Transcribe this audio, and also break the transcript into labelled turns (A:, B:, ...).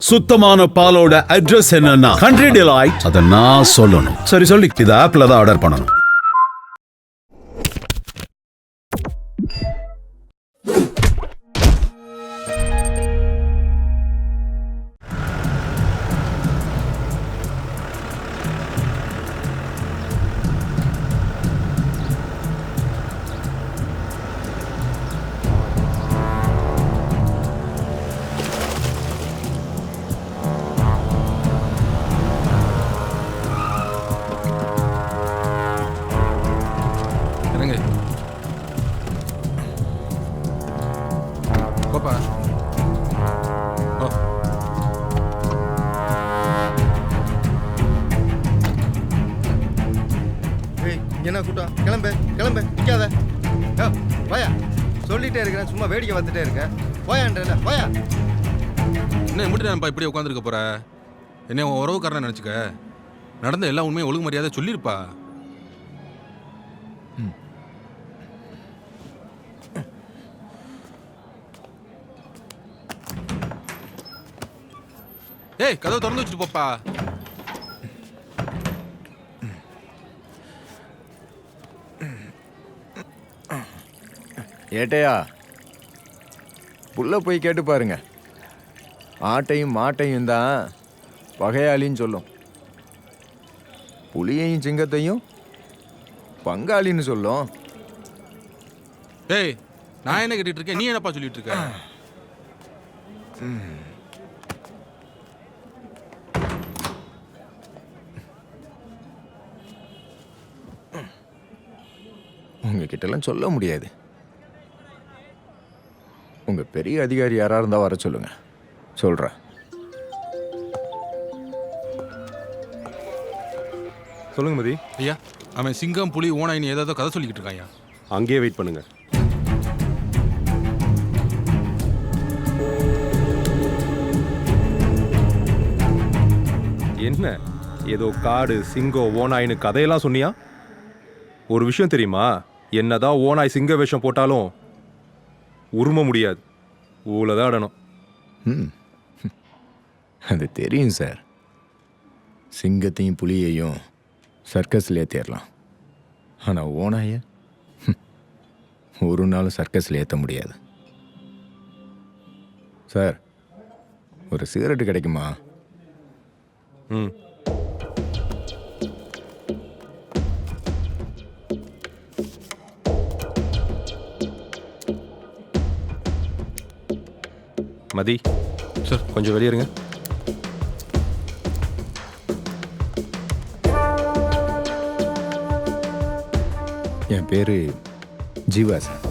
A: சுத்தமான பாலோட அட்ரஸ் என்னன்னா கண்ட்ரி டிலைட். அத நான் சொல்லணும். சரி சொல்லி இது ஆப்ல தான் ஆர்டர் பண்ணணும்.
B: Papa. Oh.
C: ஏய் என்ன கூட்டம் கிளம்பு கிளம்பு நிற்காத போயா சொல்லிட்டே இருக்கிறேன் சும்மா வேடிக்கை வந்துட்டே இருக்கேன் போயான்றல போயா.
B: என்ன மட்டும் நான் இப்படியே உட்காந்துருக்க போற? என்ன உன் உறவுக்காரனை நினச்சிக்க? நடந்த எல்லா உண்மையும் ஒழுங்கு மரியாதை சொல்லியிருப்பா. ஏய் கதவை திறந்து வச்சுட்டு போப்பா.
D: ஏட்டையா புள்ள போய் கேட்டு பாருங்க. ஆட்டையும் மாட்டையும் தான் பகையாளின்னு சொல்லும். புலியையும் சிங்கத்தையும் பங்காளின்னு சொல்லும்.
B: ஏய் நான் என்ன கேட்டுட்டு இருக்கேன், நீ என்னப்பா சொல்லிட்டு இருக்க?
D: உங்ககிட்டலாம் சொல்ல முடியாது. உங்க பெரிய அதிகாரி யாரா இருந்தா வர சொல்லுங்க, சொல்றேன்.
E: சொல்லுங்க மதி.
B: ஐயா அவன் சிங்கம் புலி ஓனாயின்னு ஏதாவது கதை சொல்லிக்கிட்டு இருக்கான் ஐயா.
E: அங்கேயே வெயிட் பண்ணுங்க. என்ன ஏதோ காடு சிங்கம் ஓனாயின்னு கதையெல்லாம் சொன்னியா? ஒரு விஷயம் தெரியுமா? என்னதான் ஓனாய் சிங்க வேஷம் போட்டாலும் உரும முடியாது. ஊலதான் ஆடணும்.
D: அது தெரியும் சார். சிங்கத்தையும் புலியையும் சர்க்கஸ்ல ஏற்றிடலாம். ஆனால் ஓனாய ஒரு நாள் சர்க்கஸில் ஏற்ற முடியாது சார். ஒரு சிகரெட்டு கிடைக்குமா?
E: ம் மதி
B: சார்
E: கொஞ்சம் வெளியே இருங்க.
D: என் பேர் ஜீவா சார்.